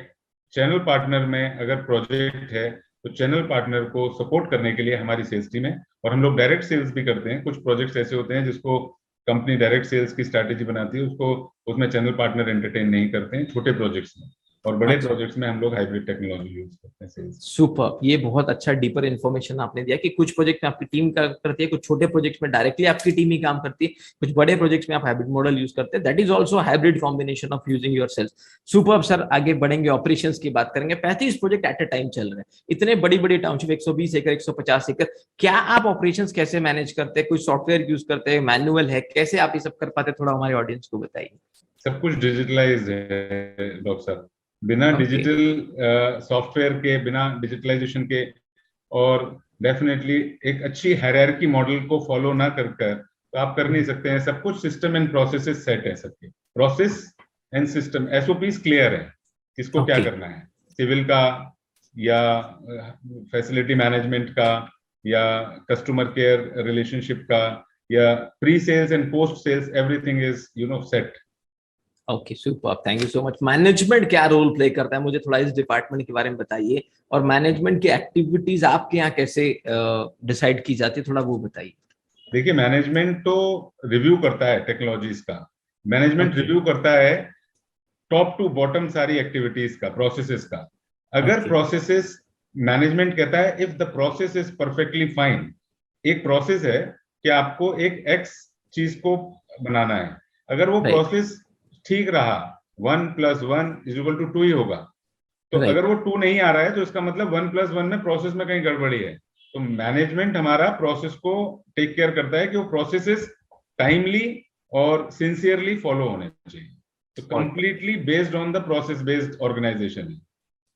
चैनल पार्टनर में अगर प्रोजेक्ट है, तो चैनल पार्टनर को सपोर्ट करने के लिए हमारी सेल्स टीम है। और हम लोग डायरेक्ट सेल्स भी करते हैं। कुछ प्रोजेक्ट्स ऐसे होते हैं जिसको कंपनी डायरेक्ट सेल्स की स्ट्रैटेजी बनाती है, उसको उसमें चैनल पार्टनर एंटरटेन नहीं करते हैं, छोटे प्रोजेक्ट्स में। और बड़े अच्छा, प्रोजेक्ट्स में हम लोग हाइब्रिड टेक्नोलॉजी यूज करते हैं सेल्स। सुपर। ये बहुत अच्छा डीपर इन्फॉर्मेशन आपने दिया कि कुछ प्रोजेक्ट में आपकी टीम काम करती है, कुछ छोटे प्रोजेक्ट्स में डायरेक्टली आपकी टीम ही काम करती है, कुछ बड़े प्रोजेक्ट्स में आप हाइब्रिड मॉडल यूज करते हैं। That is also hybrid combination of using your sales. Super sir, आगे बढ़ेंगे, ऑपरेशंस की बात करेंगे। 35 प्रोजेक्ट एट अ टाइम चल रहे हैं, इतने बड़ी बड़ी टाउनशिप, 120 एकड़, 150 एकड़, क्या आप ऑपरेशंस कैसे मैनेज करते हैं? कुछ सॉफ्टवेयर यूज करते हैं, मैनुअल है, कैसे आप ये सब कर पाते हैं? थोड़ा हमारे ऑडियंस को बताइए। सब कुछ डिजिटलाइज है डॉक्टर साहब। बिना ओके, डिजिटल सॉफ्टवेयर के, बिना डिजिटलाइजेशन के, और डेफिनेटली एक अच्छी हायरार्की मॉडल को फॉलो ना कर कर तो आप कर नहीं सकते हैं। सब कुछ सिस्टम एंड प्रोसेसेस सेट है, सबके process and system SOPs clear है, किसको क्या ओके, करना है, सिविल का या फैसिलिटी मैनेजमेंट का या कस्टमर केयर रिलेशनशिप का या pre sales and post sales, everything is set. Okay, super, thank you so much. Management क्या रोल प्ले करता है, मुझे थोड़ा इस डिपार्टमेंट के बारे में बताइए, और मैनेजमेंट की एक्टिविटीज आपके यहाँ कैसे डिसाइड की जाती है, थोड़ा वो बताइए। देखिए, मैनेजमेंट तो रिव्यू करता है टेक्नोलॉजीज का। मैनेजमेंट ओके, रिव्यू करता है टॉप टू बॉटम सारी एक्टिविटीज का, प्रोसेसेस का। अगर ओके, प्रोसेसेस, मैनेजमेंट कहता है if the process is perfectly fine. एक प्रोसेस है कि आपको एक एक्स चीज को बनाना है, अगर वो राइट, प्रोसेस ठीक रहा, 1+1 = 2 ही होगा। तो अगर राइट, वो 2 नहीं आ रहा है तो इसका मतलब 1+1 में प्रोसेस में कहीं गड़बड़ी है। तो मैनेजमेंट हमारा प्रोसेस को टेक केयर करता है कि वो प्रोसेसेस टाइमली और सिंसियरली फॉलो होने चाहिए। तो completely based on the process based organisation है।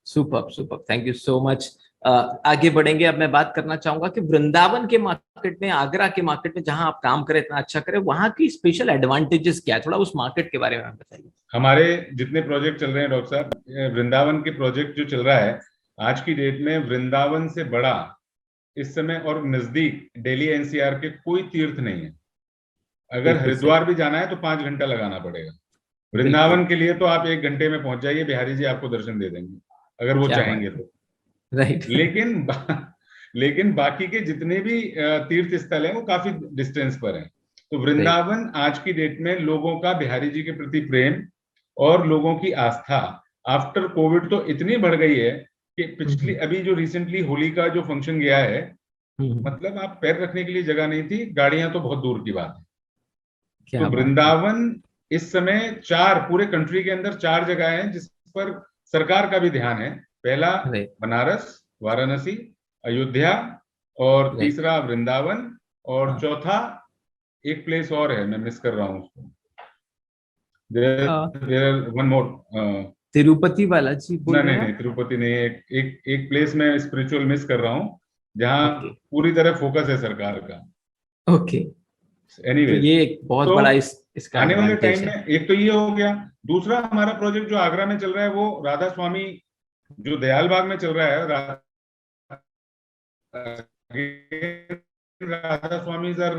Super, super, thank you so much. आगे बढ़ेंगे। अब मैं बात करना चाहूंगा कि वृंदावन के मार्केट में, आगरा के मार्केट में, जहां आप काम करें, इतना अच्छा करें, वहां की स्पेशल एडवांटेजेस क्या है? थोड़ा उस मार्केट के बारे में आप बताइए। हमारे जितने प्रोजेक्ट चल रहे हैं डॉक्टर साहब, वृंदावन के प्रोजेक्ट जो चल रहा है आज की डेट में, वृंदावन से बड़ा इस समय और नजदीक दिल्ली एनसीआर के कोई तीर्थ नहीं है। अगर बिल्कुल सही, हरिद्वार भी जाना है तो 5 घंटा लगाना पड़ेगा। बिल्कुल, वृंदावन के लिए तो आप 1 घंटे में पहुंच जाइए, बिहारी जी आपको दर्शन दे देंगे अगर वो क्या बात चाहेंगे है, तो। राइट। लेकिन लेकिन बाकी के जितने भी तीर्थ स्थल हैं वो काफी डिस्टेंस पर हैं। तो राइट, वृंदावन आज की डेट में लोगों का बिहारी जी के प्रति प्रेम और लोगों की आस्था आफ्टर कोविड तो इतनी बढ़ गई है कि पिछली, अभी जो रिसेंटली होली का जो फंक्शन गया है, मतलब आप पैर रखने के लिए जगह नहीं थी, गाड़ियां तो बहुत दूर की बात है। तो क्या बात है, वृंदावन इस समय चार, पूरे कंट्री के अंदर 4 जगह हैं जिस पर सरकार का भी ध्यान है। पहला राइट, बनारस, वाराणसी, अयोध्या, और राइट, तीसरा वृंदावन, और हाँ, चौथा एक प्लेस और है, मैं मिस कर रहा हूँ उसको। There one more. Tirupati Balaji बोल नहीं रहे नहीं हैं नहीं, आप? तिरुपति नहीं, एक प्लेस में स्पिरिचुअल मिस कर रहा हूँ जहाँ ओके, पूरी तरह फोकस है सरकार का। ओके, तो एनीवेज, ये एक बहुत तो बड़ा इसका आने वाले एडवांटेज टाइम है। में एक तो ये हो गया। दूसरा, हमारा प्रोजेक्ट जो आगरा में चल रहा है वो राधा स्वामी, जो दयाल बाग में चल रहा है, Radha Swamis are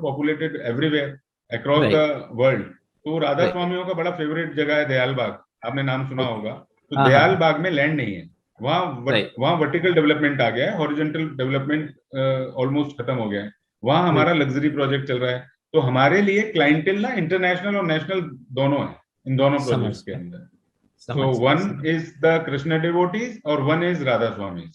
populated everywhere across the right, world. तो राधा राइट, स्वामियों का बड़ा फेवरेट जगह है दयाल बाग, आपने नाम सुना ओके, होगा। तो हाँ, हाँ, दयाल हाँ, बाग में लैंड नहीं है, वहाँ राइट, वहाँ वर्टिकल डेवलपमेंट आ गया है, हॉरिजॉन्टल डेवलपमेंट ऑलमोस्ट खत्म हो गया है। वहाँ हमारा बिल्कुल, लग्जरी प्रोजेक्ट चल रहा है। तो हमारे लिए क्लाइंटेल ना इंटरनेशनल और नेशनल दोनों है इन दोनों समझ प्रोजेक्ट्स के गया, अंदर। सो समझ गया, वन समझ। इज द कृष्ण डिवोटीज और one is Radha Swami.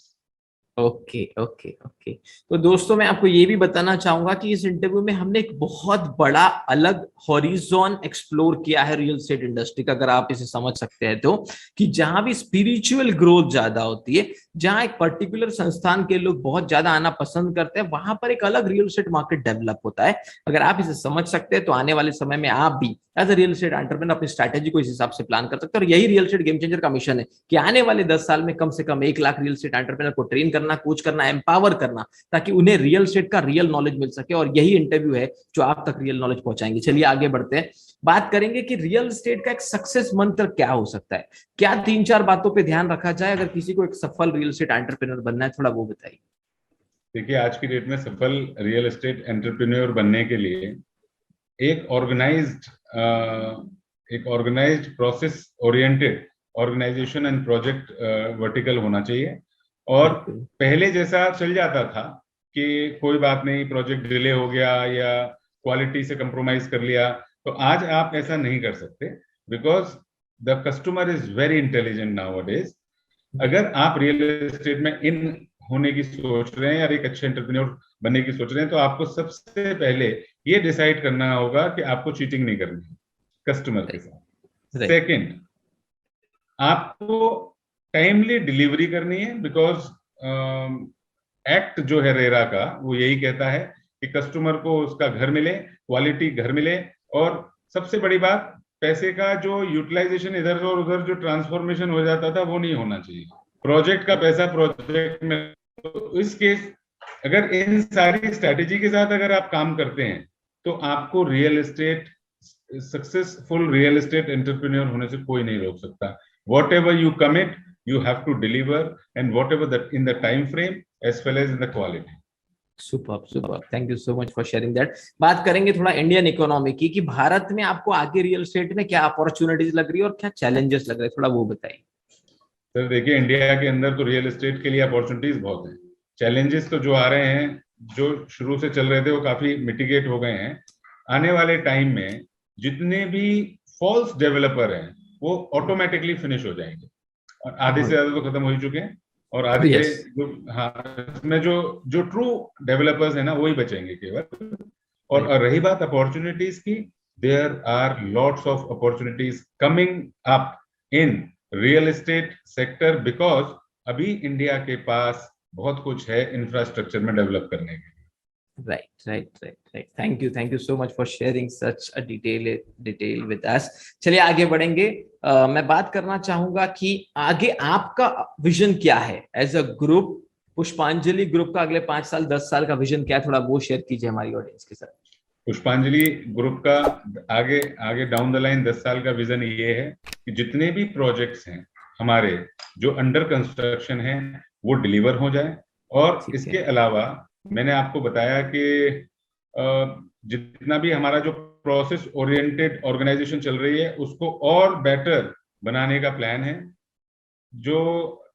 Okay, okay, okay. तो दोस्तों, मैं आपको ये भी बताना चाहूंगा कि इस इंटरव्यू में हमने एक बहुत बड़ा अलग हॉरिजॉन एक्सप्लोर किया है रियल एस्टेट इंडस्ट्री का, अगर आप इसे समझ सकते हैं तो, कि जहां भी स्पिरिचुअल ग्रोथ ज्यादा होती है, जहां एक पर्टिकुलर संस्थान के लोग बहुत ज्यादा आना पसंद करते हैं, वहां पर एक अलग रियल एस्टेट मार्केट डेवलप होता है। अगर आप इसे समझ सकते हैं तो आने वाले समय में आप भी as a real estate entrepreneur अपनी स्ट्रैटेजी को इस हिसाब से प्लान कर सकते हैं। और यही रियल एस्टेट गेम चेंजर का मिशन है कि आने वाले 10 साल में कम से कम 1 लाख रियल एस्टेट एंटरप्रेन्योर को ट्रेन करना, कोच करना, एम्पावर करना, ताकि उन्हें रियल एस्टेट का रियल नॉलेज मिल सके। और यही इंटरव्यू है जो आप तक रियल नॉलेज पहुंचाएंगे। चलिए आगे बढ़ते हैं, बात करेंगे कि रियल एस्टेट का एक सक्सेस मंत्र क्या हो सकता है। क्या 3-4 बातों पर ध्यान रखा जाए अगर किसी को एक सफल रियल एस्टेट एंटरप्रेन्योर बनना है? थोड़ा वो बताइए। देखिए, आज की डेट में सफल रियल एस्टेट एंटरप्रेन्योर बनने के लिए एक organised process oriented organisation and project vertical होना चाहिए। और बिल्कुल, पहले जैसा चल जाता था कि कोई बात नहीं, प्रोजेक्ट डिले हो गया या क्वालिटी से कंप्रोमाइज कर लिया, तो आज आप ऐसा नहीं कर सकते। Because the customer is very intelligent nowadays. अगर आप रियल एस्टेट में इन होने की सोच रहे हैं या एक अच्छे एंटरप्रेन्योर बनने की सोच रहे हैं, तो आपको सबसे पहले ये डिसाइड करना होगा कि आपको चीटिंग नहीं करनी है कस्टमर के साथ। सेकंड, आपको टाइमली डिलीवरी करनी है, बिकॉज एक्ट जो है रेरा का वो यही कहता है कि कस्टमर को उसका घर मिले, क्वालिटी घर मिले, और सबसे बड़ी बात, पैसे का जो यूटिलाइजेशन इधर और उधर जो ट्रांसफॉर्मेशन हो जाता था वो नहीं होना चाहिए। प्रोजेक्ट का पैसा प्रोजेक्ट में, तो इस केस अगर इन सारी स्ट्रैटेजी के साथ अगर आप काम करते हैं तो आपको real estate successful real estate entrepreneur होने से कोई नहीं रोक सकता। Whatever you commit, you have to deliver, and whatever that in the time frame as well as in the quality. Super super, thank you so much for sharing that. बात करेंगे थोड़ा Indian economy की, कि भारत में आपको आगे real estate में क्या अपॉर्चुनिटीज लग रही है और क्या चैलेंजेस लग रहे हैं, थोड़ा वो बताइए। सर देखिए, इंडिया के अंदर तो रियल एस्टेट के लिए अपॉर्चुनिटीज बहुत हैं। चैलेंजेस तो जो आ रहे हैं, जो शुरू से चल रहे थे, वो काफी मिटिगेट हो गए हैं। आने वाले टाइम में जितने भी फॉल्स डेवलपर हैं वो ऑटोमेटिकली फिनिश हो जाएंगे, और आधे से ज्यादा तो खत्म हो ही चुके हैं, और आधे जो इसमें जो ट्रू डेवलपर्स है ना, वही बचेंगे केवल। और रही बात अपॉर्चुनिटीज की, there are lots of opportunities coming up in real estate sector, because अभी इंडिया के पास बहुत कुछ है इंफ्रास्ट्रक्चर में डेवलप करने के। Right. Thank you so much for sharing such a detail with us. चलिए आगे बढ़ेंगे। मैं बात करना चाहूंगा कि आगे आपका विजन क्या है एज अ ग्रुप, पुष्पांजलि ग्रुप का अगले 5 साल 10 साल का विजन क्या है, थोड़ा वो शेयर कीजिए हमारी ऑडियंस के साथ। पुष्पांजलि ग्रुप का आगे डाउन द लाइन 10 साल का विजन ये है कि जितने भी प्रोजेक्ट्स हैं हमारे जो अंडर कंस्ट्रक्शन हैं वो डिलीवर हो जाए, और इसके अलावा मैंने आपको बताया कि जितना भी हमारा जो प्रोसेस ओरिएंटेड ऑर्गेनाइजेशन चल रही है उसको और बेटर बनाने का प्लान है। जो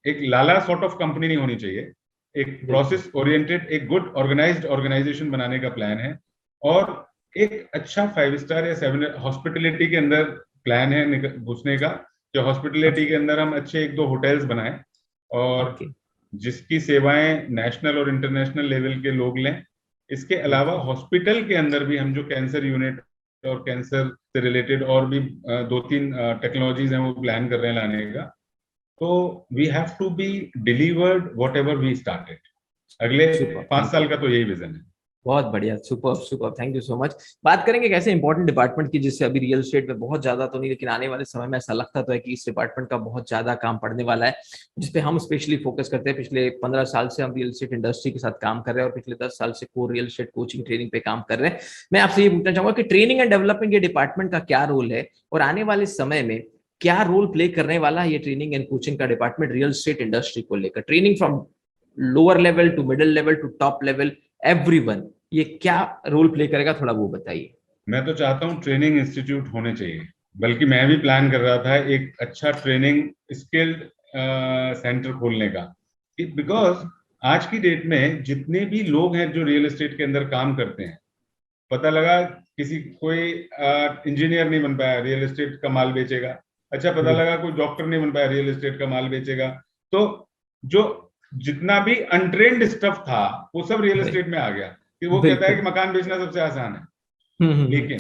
एक लाला सॉर्ट ऑफ कंपनी नहीं होनी चाहिए, एक प्रोसेस ओरिएंटेड, एक गुड ऑर्गेनाइज्ड ऑर्गेनाइजेशन बनाने का प्लान है, और एक अच्छा 5 स्टार या 7 हॉस्पिटलिटी के अंदर प्लान है घुसने का, जो हॉस्पिटलिटी के अंदर हम अच्छे 1-2 होटल्स बनाएं, और जिसकी सेवाएं नेशनल और इंटरनेशनल लेवल के लोग लें। इसके अलावा हॉस्पिटल के अंदर भी हम जो कैंसर यूनिट और कैंसर से रिलेटेड और भी 2-3 टेक्नोलॉजीज हैं वो प्लान कर रहे हैं लाने का। तो we have to be delivered whatever we started. अगले 5 साल का तो यही विजन है। बहुत बढ़िया, super, thank you so much. बात करेंगे कैसे इंपॉर्टेंट डिपार्टमेंट की, जिससे अभी रियल एस्टेट में बहुत ज्यादा तो नहीं, लेकिन आने वाले समय में ऐसा लगता तो है कि इस डिपार्टमेंट का बहुत ज्यादा काम पड़ने वाला है, जिसपे हम स्पेशली फोकस करते हैं। पिछले 15 साल से हम रियल एस्टेट इंडस्ट्री के साथ काम कर रहे हैं, और पिछले 10 साल से core real estate coaching training पे काम कर रहे हैं। मैं आपसे ये पूछना चाहूंगा कि ट्रेनिंग एंड डेवलपमेंट ये डिपार्टमेंट का क्या रोल है, और आने वाले समय में क्या रोल प्ले करने वाला है ये ट्रेनिंग एंड कोचिंग का डिपार्टमेंट रियल एस्टेट इंडस्ट्री को लेकर, training from lower level to middle level to top level, everyone, ये क्या रोल प्ले करेगा, थोड़ा वो बताइए। मैं तो चाहता हूँ ट्रेनिंग इंस्टीट्यूट होने चाहिए, बल्कि मैं भी प्लान कर रहा था एक अच्छा ट्रेनिंग स्किल्ड सेंटर खोलने का, बिकॉज आज की डेट में जितने भी लोग हैं जो रियल एस्टेट के अंदर काम करते हैं, पता लगा कोई इंजीनियर नहीं बन पाया, रियल एस्टेट का माल बेचेगा। अच्छा, पता लगा कोई डॉक्टर नहीं बन पाया, रियल एस्टेट का माल बेचेगा। तो जो जितना भी अनट्रेंड स्टफ था वो सब रियल एस्टेट में आ गया, कि वो कहता है कि मकान बेचना सबसे आसान है। लेकिन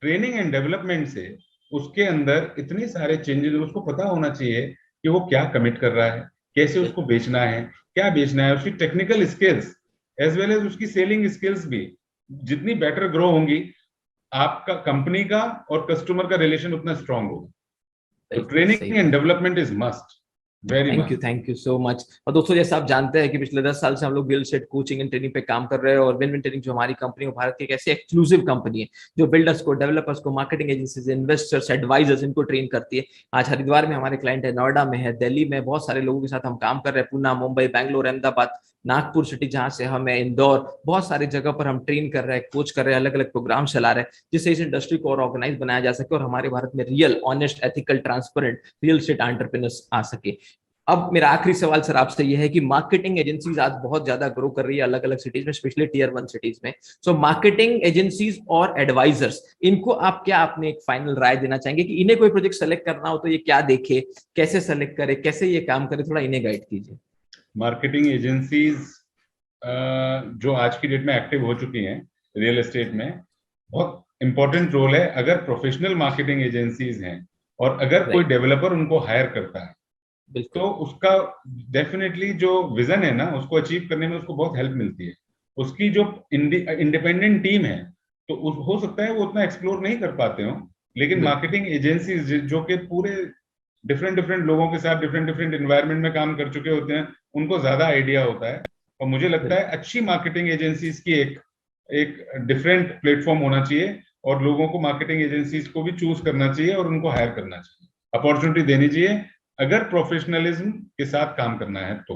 ट्रेनिंग एंड डेवलपमेंट से उसके अंदर इतने सारे चेंजेस, उसको पता होना चाहिए कि वो क्या कमिट कर रहा है, कैसे उसको बेचना है, क्या बेचना है, उसकी technical skills as well as उसकी सेलिंग स्किल्स भी जितनी बेटर ग्रो होंगी, आपका कंपनी का और कस्टमर का रिलेशन उतना स्ट्रांग होगा। तो training and development is must. Thank you so much. और दोस्तों, जैसा आप जानते हैं कि पिछले 10 साल से हम लोग real estate coaching and training पे काम कर रहे हैं, और विन विन ट्रेनिंग जो हमारी कंपनी है, भारत की एक ऐसी एक्सक्लूसिव कंपनी है जो बिल्डर्स को, डेवलपर्स को, मार्केटिंग एजेंसीज, इन्वेस्टर्स, एडवाइजर्स, इनको ट्रेन करती है। आज हरिद्वार में हमारे क्लाइंट है, नोएडा में है, दिल्ली में बहुत सारे लोगों के साथ हम काम कर रहे हैं, पुणे, मुंबई, बैंगलोर, अहमदाबाद, नागपुर सिटी जहां से हम है, इंदौर, बहुत सारी जगह पर हम ट्रेन कर रहे हैं, कोच कर रहे हैं, अलग अलग प्रोग्राम चला रहे हैं, जिससे इस इंडस्ट्री को और ऑर्गेनाइज बनाया जा सके और हमारे भारत में real, honest, ethical, transparent real estate entrepreneurs आ सके। अब मेरा आखिरी सवाल सर आपसे यह है कि मार्केटिंग एजेंसीज आज बहुत ज्यादा ग्रो कर रही है अलग अलग सिटीज में, स्पेशली टीयर 1 सिटीज में। सो मार्केटिंग एजेंसीज और एडवाइजर्स, इनको आप क्या अपने एक फाइनल राय देना चाहेंगे कि इन्हें कोई प्रोजेक्ट सेलेक्ट करना हो तो ये क्या देखे, कैसे सेलेक्ट करे, कैसे ये काम करे, थोड़ा इन्हें गाइड कीजिए। मार्केटिंग एजेंसीज जो आज की डेट में एक्टिव हो चुकी हैं रियल एस्टेट में, बहुत इंपॉर्टेंट रोल है। अगर प्रोफेशनल मार्केटिंग एजेंसीज हैं और अगर कोई डेवलपर उनको हायर करता है तो उसका डेफिनेटली जो विजन है ना, उसको अचीव करने में उसको बहुत हेल्प मिलती है। उसकी जो इंडिपेंडेंट टीम है तो हो सकता है वो उतना एक्सप्लोर नहीं कर पाते हो, लेकिन मार्केटिंग एजेंसीज जो कि पूरे डिफरेंट डिफरेंट लोगों के साथ डिफरेंट डिफरेंट एनवायरनमेंट में काम कर चुके होते हैं, उनको ज्यादा आइडिया होता है। और मुझे लगता है अच्छी मार्केटिंग एजेंसीज की एक एक डिफरेंट प्लेटफॉर्म होना चाहिए और लोगों को मार्केटिंग एजेंसीज को भी चूज करना चाहिए और उनको हायर करना चाहिए, अपॉर्चुनिटी देनी चाहिए अगर प्रोफेशनलिज्म के साथ काम करना है तो।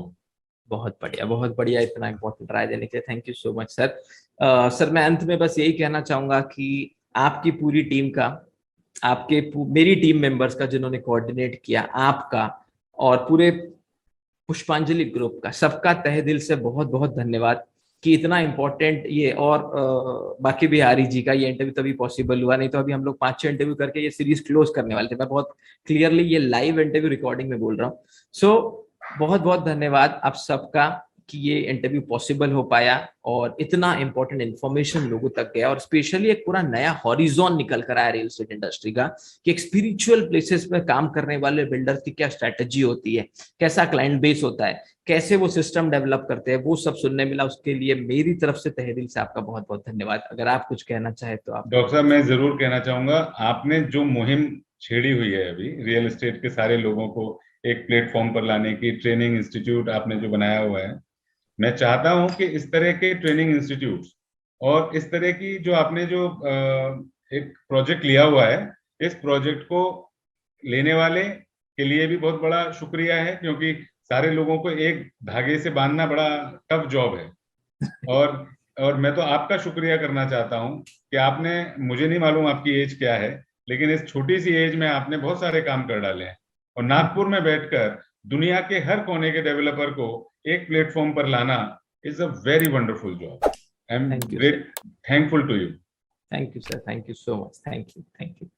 बहुत बढ़िया, बहुत बढ़िया, इतना इंपॉर्टेंट राय देने के लिए thank you so much sir. Sir मैं अंत में बस यही कहना चाहूंगा कि आपकी पूरी टीम का, मेरी टीम मेंबर्स का जिन्होंने कोऑर्डिनेट किया, आपका और पूरे पुष्पांजलि ग्रुप का, सबका तहे दिल से बहुत बहुत धन्यवाद कि इतना इंपॉर्टेंट ये, और बाकी बिहारी जी का ये इंटरव्यू तभी पॉसिबल हुआ, नहीं तो अभी हम लोग 5-6 इंटरव्यू करके ये सीरीज क्लोज करने वाले थे। मैं बहुत क्लियरली ये लाइव इंटरव्यू रिकॉर्डिंग में बोल रहा हूँ। सो बहुत बहुत धन्यवाद आप सबका कि ये इंटरव्यू पॉसिबल हो पाया और इतना इंपॉर्टेंट इन्फॉर्मेशन लोगों तक गया, और स्पेशली एक पूरा नया हॉरिजॉन निकल कर आया रियल एस्टेट इंडस्ट्री का कि एक स्पिरिचुअल प्लेसेस में काम करने वाले बिल्डर्स की क्या स्ट्रेटेजी होती है, कैसा क्लाइंट बेस होता है, कैसे वो सिस्टम डेवलप करते हैं, वो सब सुनने मिला। उसके लिए मेरी तरफ से तहे दिल से आपका बहुत बहुत धन्यवाद। अगर आप कुछ कहना चाहे तो आप। डॉक्टर साहब, मैं जरूर कहना चाहूंगा, आपने जो मुहिम छेड़ी हुई है अभी रियल एस्टेट के सारे लोगों को एक प्लेटफॉर्म पर लाने की, ट्रेनिंग इंस्टीट्यूट आपने जो बनाया हुआ है, मैं चाहता हूं कि इस तरह के ट्रेनिंग इंस्टीट्यूट और इस तरह की जो आपने जो एक प्रोजेक्ट लिया हुआ है, इस प्रोजेक्ट को लेने वाले के लिए भी बहुत बड़ा शुक्रिया है, क्योंकि सारे लोगों को एक धागे से बांधना बड़ा टफ जॉब है। और मैं तो आपका शुक्रिया करना चाहता हूं कि आपने, मुझे नहीं मालूम आपकी एज क्या है, लेकिन इस छोटी सी एज में आपने बहुत सारे काम कर डाले हैं और नागपुर में बैठकर दुनिया के हर कोने के डेवलपर को एक प्लेटफॉर्म पर लाना is a very wonderful job. I am great thankful to you. Thank you sir, thank you so much, thank you, thank you.